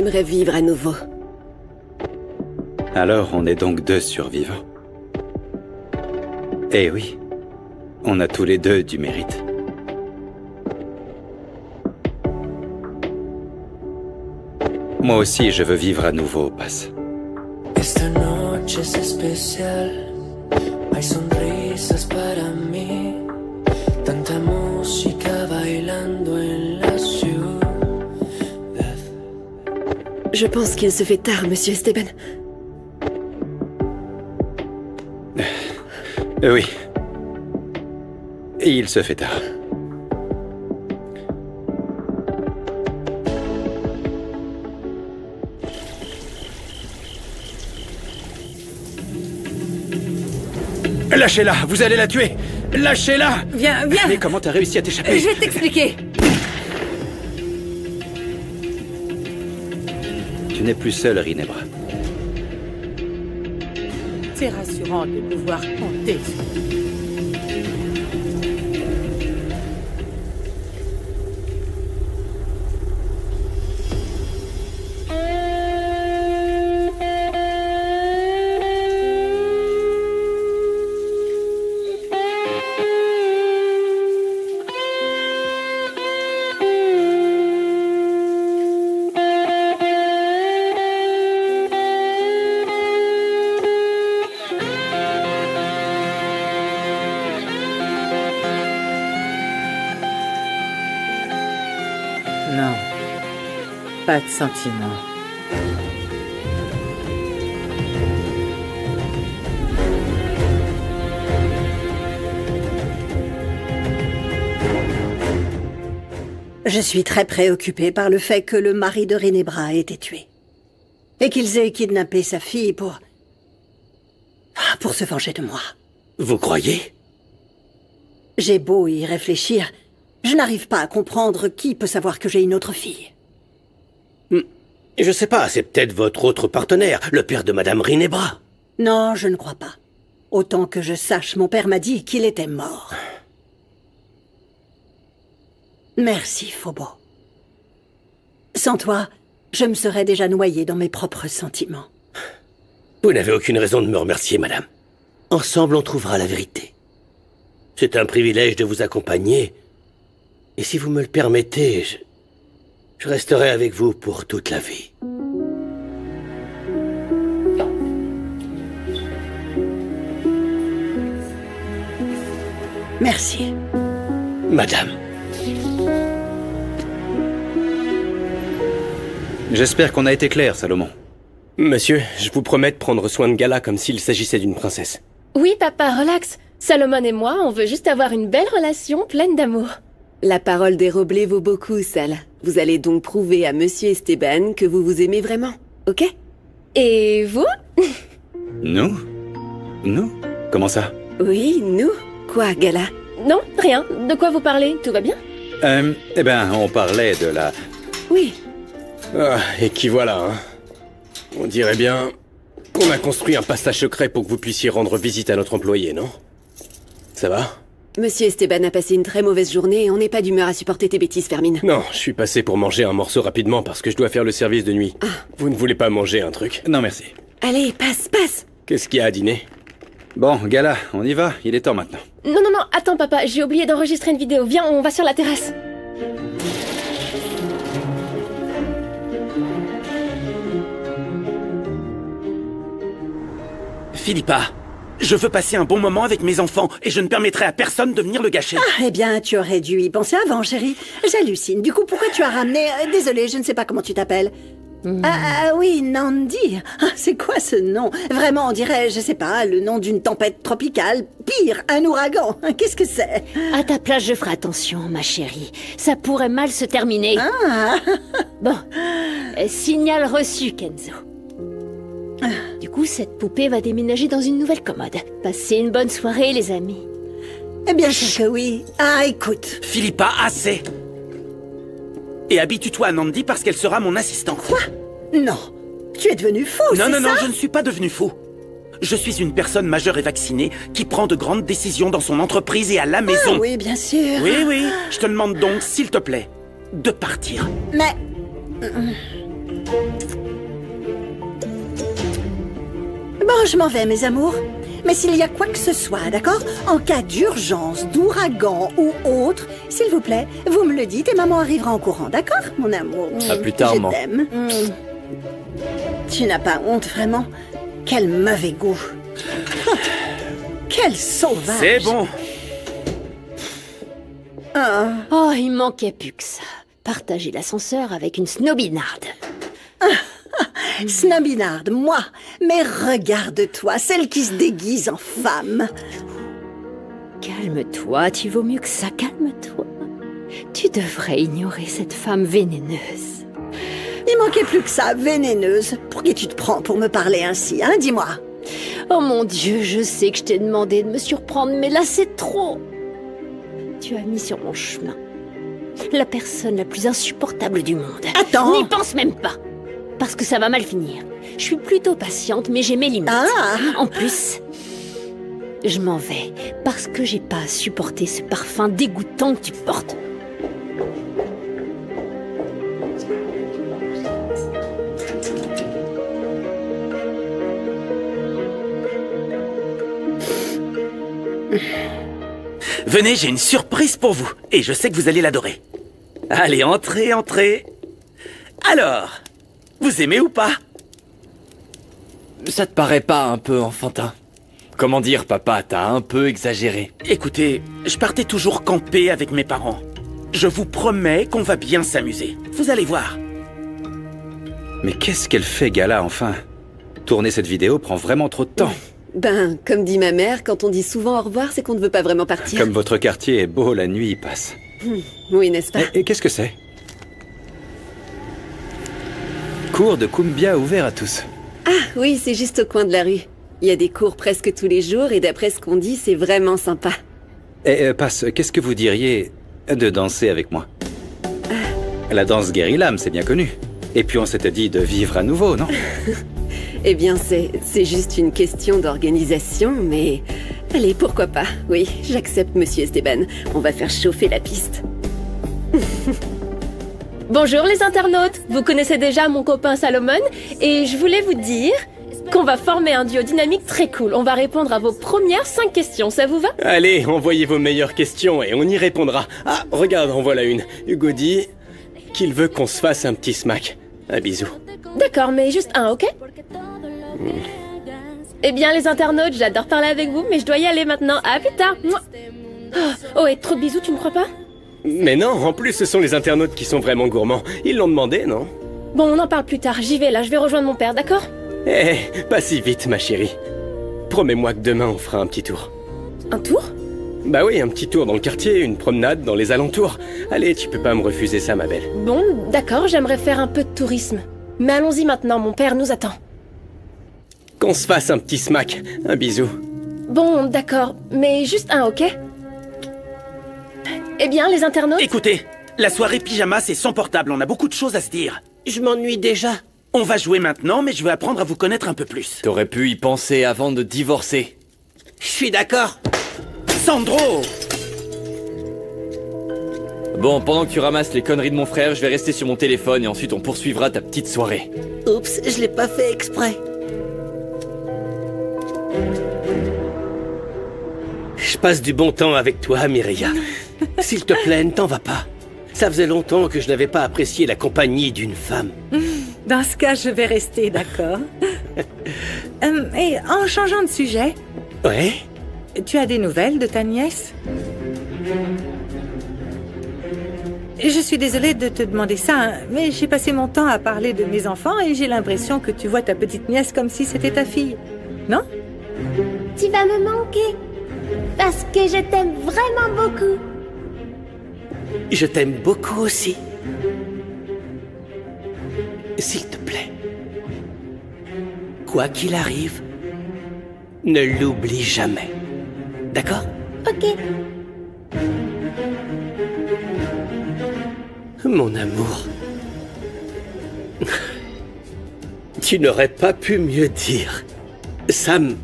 j'aimerais vivre à nouveau. Alors, on est donc 2 survivants. Eh oui, on a tous les 2 du mérite. Moi aussi, je veux vivre à nouveau, Paz. Esta noche es especial, hay sonrisas para mí, tanta música bailando en la ciudad. Je pense qu'il se fait tard, Monsieur Esteban. Oui. Il se fait tard. Lâchez-la, vous allez la tuer. Lâchez-la. Viens, viens. Mais comment t'as réussi à t'échapper? Je vais t'expliquer. Tu n'es plus seule, Rinebra. C'est rassurant de pouvoir compter. Non, pas de sentiment. Je suis très préoccupée par le fait que le mari de Rinebra ait été tué. Et qu'ils aient kidnappé sa fille pour se venger de moi. Vous croyez? J'ai beau y réfléchir, je n'arrive pas à comprendre qui peut savoir que j'ai une autre fille. Je sais pas, c'est peut-être votre autre partenaire, le père de Madame Rinebra. Non, je ne crois pas. Autant que je sache, mon père m'a dit qu'il était mort. Merci, Phobo. Sans toi, je me serais déjà noyée dans mes propres sentiments. Vous n'avez aucune raison de me remercier, madame. Ensemble, on trouvera la vérité. C'est un privilège de vous accompagner. Et si vous me le permettez, je resterai avec vous pour toute la vie. Merci. Madame. J'espère qu'on a été clair, Salomon. Monsieur, je vous promets de prendre soin de Gala comme s'il s'agissait d'une princesse. Oui, papa, relax. Salomon et moi, on veut juste avoir une belle relation pleine d'amour. La parole des Roblé vaut beaucoup, Sal. Vous allez donc prouver à Monsieur Esteban que vous vous aimez vraiment, ok? Et vous? Nous? Nous? Comment ça? Oui, nous? Quoi, Gala? Non, rien. De quoi vous parlez? Tout va bien? Eh ben, on parlait de la... Oui. Ah, et qui voilà, hein. On dirait bien qu'on a construit un passage secret pour que vous puissiez rendre visite à notre employé, non? Ça va? Monsieur Esteban a passé une très mauvaise journée et on n'est pas d'humeur à supporter tes bêtises, Fermine. Non, je suis passé pour manger un morceau rapidement parce que je dois faire le service de nuit. Ah. Vous ne voulez pas manger un truc? Non, merci. Allez, passe, passe. Qu'est-ce qu'il y a à dîner? Bon, Gala, on y va. Il est temps maintenant. Non, non, non, attends, papa, j'ai oublié d'enregistrer une vidéo. Viens, on va sur la terrasse. Philippa, je veux passer un bon moment avec mes enfants et je ne permettrai à personne de venir le gâcher. Ah, eh bien, tu aurais dû y penser avant, chérie. J'hallucine. Du coup, pourquoi tu as ramené... Désolée, je ne sais pas comment tu t'appelles. Oui, Nandi. Ah, c'est quoi ce nom? Vraiment, on dirait, je sais pas, le nom d'une tempête tropicale. Pire, un ouragan. Qu'est-ce que c'est? À ta place, je ferai attention, ma chérie. Ça pourrait mal se terminer. Ah. Bon, signal reçu, Kenzo. Du coup, cette poupée va déménager dans une nouvelle commode. Passez une bonne soirée, les amis. Eh bien sûr que oui. Ah, écoute. Philippa, assez. Et habitue-toi à Nandi parce qu'elle sera mon assistante. Quoi? Non. Tu es devenu fou, Non, non, ça? non, je ne suis pas devenu fou. Je suis une personne majeure et vaccinée qui prend de grandes décisions dans son entreprise et à la maison. Ah, oui, bien sûr. Oui, oui. Je te demande donc, s'il te plaît, de partir. Mais... Bon, je m'en vais, mes amours. Mais s'il y a quoi que ce soit, d'accord? En cas d'urgence, d'ouragan ou autre, s'il vous plaît, vous me le dites et maman arrivera en courant, d'accord, mon amour? À plus tard, maman. Je t'aime. Tu n'as pas honte, vraiment? Quel mauvais goût. Quel sauvage. C'est bon. Oh, il manquait plus que ça. Partager l'ascenseur avec une snobinarde. Snobinarde, moi. Mais regarde-toi, celle qui se déguise en femme. Calme-toi, tu vaux mieux que ça, calme-toi. Tu devrais ignorer cette femme vénéneuse. Il manquait plus que ça, vénéneuse. Pour qui tu te prends pour me parler ainsi, hein? Dis-moi. Oh mon Dieu, je sais que je t'ai demandé de me surprendre, mais là c'est trop. Tu as mis sur mon chemin la personne la plus insupportable du monde. Attends. N'y pense même pas. Parce que ça va mal finir. Je suis plutôt patiente, mais j'ai mes limites. En plus, je m'en vais parce que j'ai pas à supporter ce parfum dégoûtant que tu portes. Venez, j'ai une surprise pour vous. Et je sais que vous allez l'adorer. Allez, entrez, entrez. Alors, vous aimez ou pas? Ça te paraît pas un peu enfantin? Comment dire, papa, t'as un peu exagéré. Écoutez, je partais toujours camper avec mes parents. Je vous promets qu'on va bien s'amuser. Vous allez voir. Mais qu'est-ce qu'elle fait, Gala, enfin? Tourner cette vidéo prend vraiment trop de temps. Ben, comme dit ma mère, quand on dit souvent au revoir, c'est qu'on ne veut pas vraiment partir. Comme votre quartier est beau, la nuit y passe. Oui, n'est-ce pas? Et qu'est-ce que c'est? Cours de Kumbia ouvert à tous. Ah, oui, c'est juste au coin de la rue. Il y a des cours presque tous les jours et d'après ce qu'on dit, c'est vraiment sympa. Passe, qu'est-ce que vous diriez de danser avec moi? La danse guérilla, c'est bien connu. Et puis on s'était dit de vivre à nouveau, non? Eh bien, c'est juste une question d'organisation, mais... Allez, pourquoi pas? Oui, j'accepte, monsieur Esteban. On va faire chauffer la piste. Bonjour les internautes, vous connaissez déjà mon copain Salomon et je voulais vous dire qu'on va former un duo dynamique très cool. On va répondre à vos premières 5 questions, ça vous va? Allez, envoyez vos meilleures questions et on y répondra. Ah, regarde, en voilà une. Hugo dit qu'il veut qu'on se fasse un petit smack. Un bisou. D'accord, mais juste un, ok? Eh bien les internautes, j'adore parler avec vous, mais je dois y aller maintenant. À plus tard. Mouah. Oh, et trop de bisous, tu ne crois pas? Mais non, en plus ce sont les internautes qui sont vraiment gourmands. Ils l'ont demandé, non? Bon, on en parle plus tard. J'y vais là, je vais rejoindre mon père, d'accord? Eh, pas si vite, ma chérie. Promets-moi que demain on fera un petit tour. Un tour? Bah oui, un petit tour dans le quartier, une promenade dans les alentours. Allez, tu peux pas me refuser ça, ma belle. Bon, d'accord, j'aimerais faire un peu de tourisme. Mais allons-y maintenant, mon père nous attend. Qu'on se fasse un petit smack. Un bisou. Bon, d'accord, mais juste un, ok? Eh bien, les internautes... Écoutez, la soirée pyjama, c'est sans portable. On a beaucoup de choses à se dire. Je m'ennuie déjà. On va jouer maintenant, mais je vais apprendre à vous connaître un peu plus. T'aurais pu y penser avant de divorcer. Je suis d'accord. Sandro! Bon, pendant que tu ramasses les conneries de mon frère, je vais rester sur mon téléphone et ensuite on poursuivra ta petite soirée. Oups, je l'ai pas fait exprès. Je passe du bon temps avec toi, Mireia. S'il te plaît, ne t'en va pas. Ça faisait longtemps que je n'avais pas apprécié la compagnie d'une femme. Dans ce cas, je vais rester, d'accord. Et en changeant de sujet... Ouais? Tu as des nouvelles de ta nièce? Je suis désolée de te demander ça, hein, mais j'ai passé mon temps à parler de mes enfants et j'ai l'impression que tu vois ta petite nièce comme si c'était ta fille. Non? Tu vas me manquer. Parce que je t'aime vraiment beaucoup. Je t'aime beaucoup aussi. S'il te plaît. Quoi qu'il arrive, ne l'oublie jamais. D'accord? Ok. Mon amour. Tu n'aurais pas pu mieux dire. Sam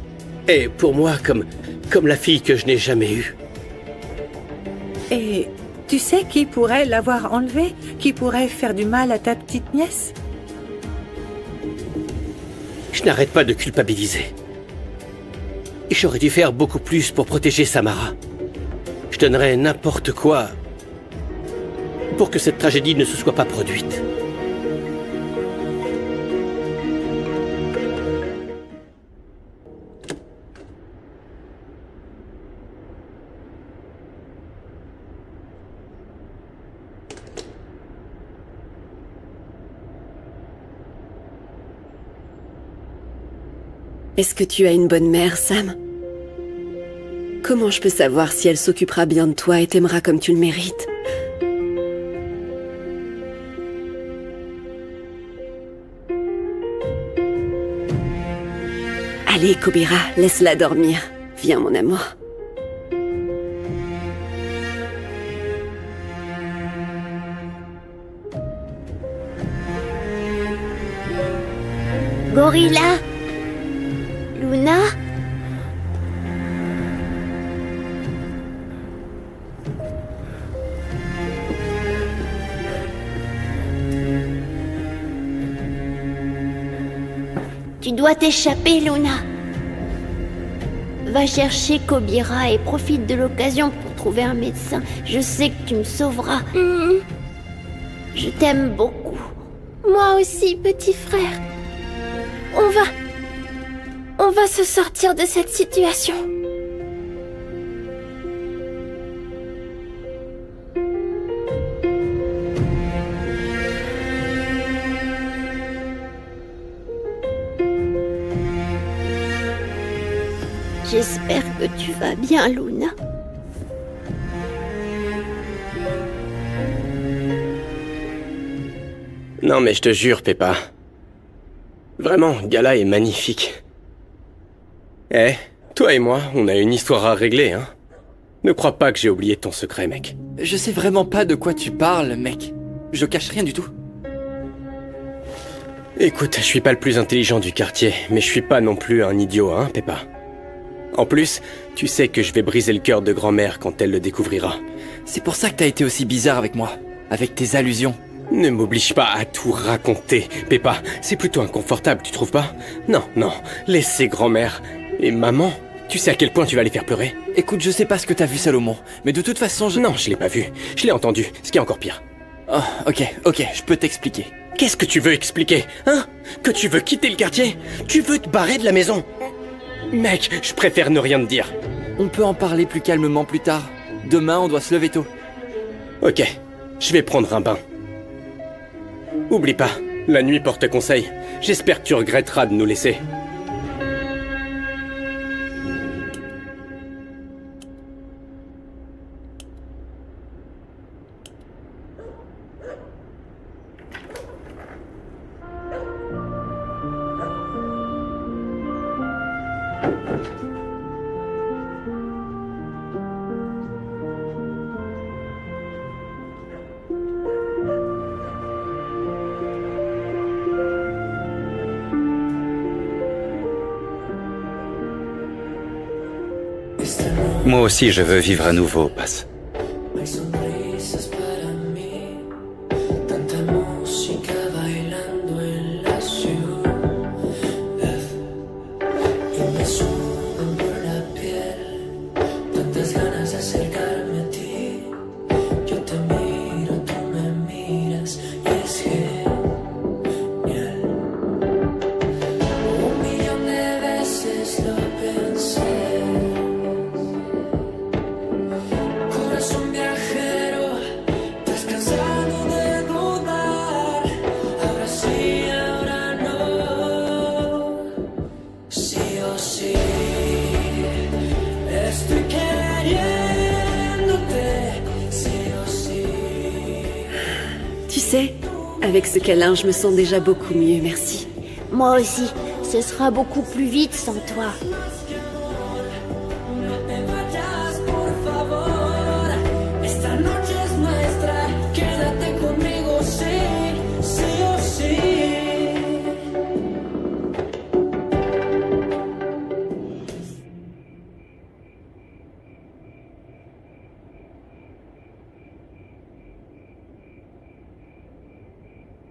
est pour moi comme la fille que je n'ai jamais eue. Et tu sais qui pourrait l'avoir enlevée? Qui pourrait faire du mal à ta petite nièce? Je n'arrête pas de culpabiliser. Et j'aurais dû faire beaucoup plus pour protéger Samara. Je donnerais n'importe quoi pour que cette tragédie ne se soit pas produite. Est-ce que tu as une bonne mère, Sam? Comment je peux savoir si elle s'occupera bien de toi et t'aimera comme tu le mérites? Allez, Kobira, laisse-la dormir. Viens, mon amour. Gorilla? Luna? Tu dois t'échapper, Luna. Va chercher Kobira et profite de l'occasion pour trouver un médecin. Je sais que tu me sauveras. Je t'aime beaucoup. Moi aussi, petit frère. On va se sortir de cette situation. J'espère que tu vas bien, Luna. Non mais je te jure, Peppa. Vraiment, Gala est magnifique. Eh, toi et moi, on a une histoire à régler, hein. Ne crois pas que j'ai oublié ton secret, mec. Je sais vraiment pas de quoi tu parles, mec. Je cache rien du tout. Écoute, je suis pas le plus intelligent du quartier, mais je suis pas non plus un idiot, hein, Peppa. En plus, tu sais que je vais briser le cœur de grand-mère quand elle le découvrira. C'est pour ça que t'as été aussi bizarre avec moi, avec tes allusions. Ne m'oblige pas à tout raconter, Peppa. C'est plutôt inconfortable, tu trouves pas? Non, non, laissez grand-mère et maman. Tu sais à quel point tu vas les faire pleurer? Écoute, je sais pas ce que t'as vu, Salomon, mais de toute façon, Non, je l'ai pas vu. Je l'ai entendu, ce qui est encore pire. Oh, ok, je peux t'expliquer. Qu'est-ce que tu veux expliquer, hein? Que tu veux quitter le quartier? Tu veux te barrer de la maison? Mec, je préfère ne rien te dire. On peut en parler plus calmement plus tard. Demain, on doit se lever tôt. Ok, je vais prendre un bain. Oublie pas, la nuit porte conseil. J'espère que tu regretteras de nous laisser. Moi aussi, je veux vivre à nouveau, Paz. Hay sonrisas para mí, tanta música bailando en la ciudad y me sudan por la piel, tantas ganas de acercarme a ti. Yo te miro, tú me miras y es genial. Un millón de veces lo pensé. Corazón viajero, descansando de dudar. Ahora sí, ahora no. Sí o sí, estoy queriéndote. Sí o sí. Tu sais, avec ce câlin, je me sens déjà beaucoup mieux, merci. Moi aussi, ce sera beaucoup plus vite sans toi. No te vayas, por favor. Esta noche es nuestra. Quédate conmigo, sí, sí o sí.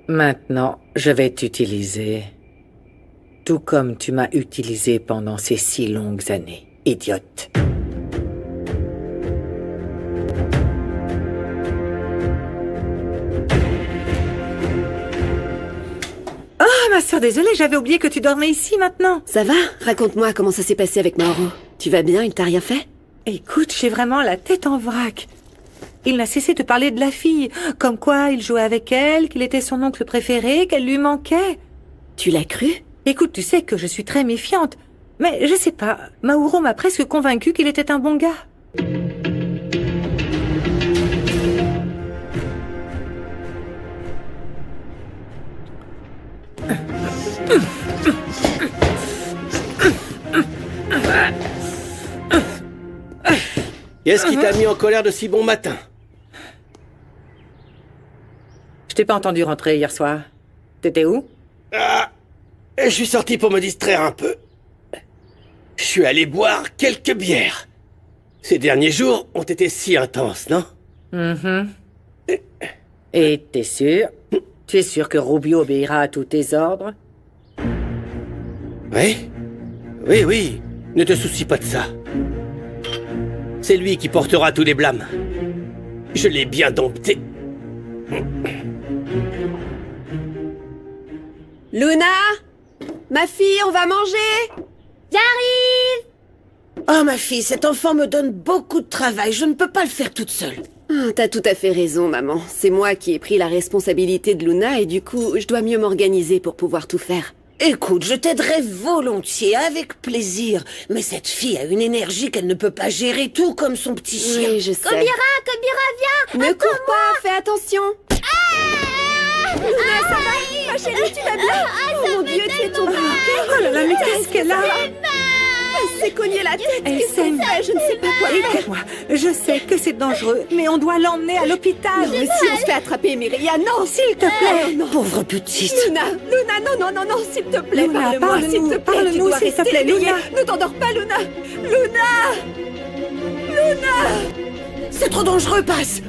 Maintenant, je vais t'utiliser Tout comme tu m'as utilisé pendant ces si longues années, idiote. Oh, ma sœur, désolée, j'avais oublié que tu dormais ici maintenant. Ça va? Raconte-moi comment ça s'est passé avec Mauro. Tu vas bien? Il t'a rien fait? Écoute, j'ai vraiment la tête en vrac. Il n'a cessé de parler de la fille, comme quoi il jouait avec elle, qu'il était son oncle préféré, qu'elle lui manquait. Tu l'as cru? Écoute, tu sais que je suis très méfiante, mais je sais pas, Mauro m'a presque convaincu qu'il était un bon gars. Qu'est-ce qui t'a mis en colère de si bon matin? Je t'ai pas entendu rentrer hier soir. T'étais où? Je suis sorti pour me distraire un peu. Je suis allé boire quelques bières. Ces derniers jours ont été si intenses, non? Et t'es sûr? Tu es sûr que Rubio obéira à tous tes ordres? Oui. Oui. Ne te soucie pas de ça. C'est lui qui portera tous les blâmes. Je l'ai bien dompté. Luna! Ma fille, on va manger! J'arrive! Oh, ma fille, cet enfant me donne beaucoup de travail. Je ne peux pas le faire toute seule. T'as tout à fait raison, maman. C'est moi qui ai pris la responsabilité de Luna et du coup, je dois mieux m'organiser pour pouvoir tout faire. Écoute, je t'aiderai volontiers, avec plaisir. Mais cette fille a une énergie qu'elle ne peut pas gérer, tout comme son petit chien. Oui, je sais. Kobira, viens! Ne cours pas, fais attention! Luna, ça va? Ma chérie, tu vas bien? Oh mon Dieu, tu es tombée. Oh là là, mais qu'est-ce qu'elle a? Elle s'est cognée la tête. Elle Qu'est-ce qu'on saigne. fait? Je ne sais pas quoi faire. Écoute-moi, je sais que c'est dangereux, mais on doit l'emmener à l'hôpital. Non, mais si on se fait attraper, Myria, non! S'il te plaît. Non. Pauvre petite. Luna, non, s'il te plaît, Luna, parle-moi, s'il te plaît. parle-nous, Tu dois s'il te rester plaît, éveillée. Luna. Ne t'endors pas, Luna. C'est trop dangereux, passe.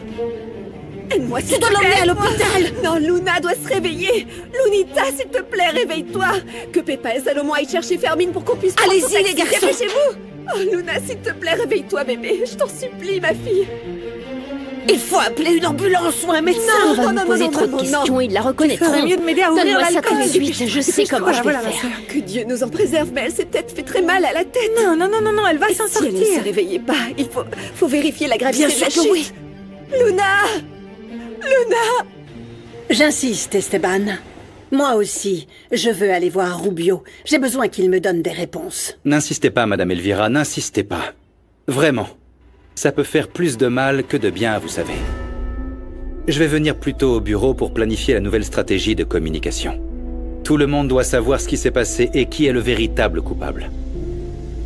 Aide-moi, s'il Tu dois te plaît, l'emmener à aide-moi. l'hôpital. Non, Luna doit se réveiller. Lunita, s'il te plaît, réveille-toi. Que Peppa et Salomon aillent chercher Fermine pour qu'on puisse prendre Allez-y, son taxi. les garçons. Dépêchez-vous. Oh, Luna, s'il te plaît, réveille-toi, bébé. Je t'en supplie, ma fille. Il faut appeler une ambulance ou un médecin. On va non, lui non, poser non, trop non, de non, questions, il la Tu reconnaîtront. ferais mieux de m'aider à ouvrir Donne-moi ça l'alcool. tout de suite, je sais comment je vais Voilà, ma faire. sœur. Que Dieu nous en préserve, mais elle s'est peut-être fait très mal à la tête. Non, elle va Et s'en si elle ne se sortir. réveillait pas, il faut vérifier la gravité Bien de la sûr que chute. oui. Luna! J'insiste, Esteban. Moi aussi, je veux aller voir Rubio. J'ai besoin qu'il me donne des réponses. N'insistez pas, Madame Elvira, n'insistez pas. Vraiment. Ça peut faire plus de mal que de bien, vous savez. Je vais venir plus tôt au bureau pour planifier la nouvelle stratégie de communication. Tout le monde doit savoir ce qui s'est passé et qui est le véritable coupable.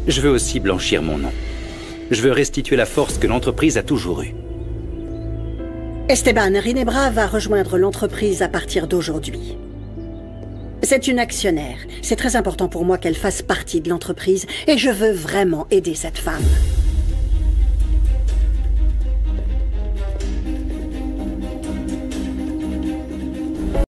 Je veux aussi blanchir mon nom. Je veux restituer la force que l'entreprise a toujours eue. Esteban, Rinebra va rejoindre l'entreprise à partir d'aujourd'hui. C'est une actionnaire. C'est très important pour moi qu'elle fasse partie de l'entreprise et je veux vraiment aider cette femme.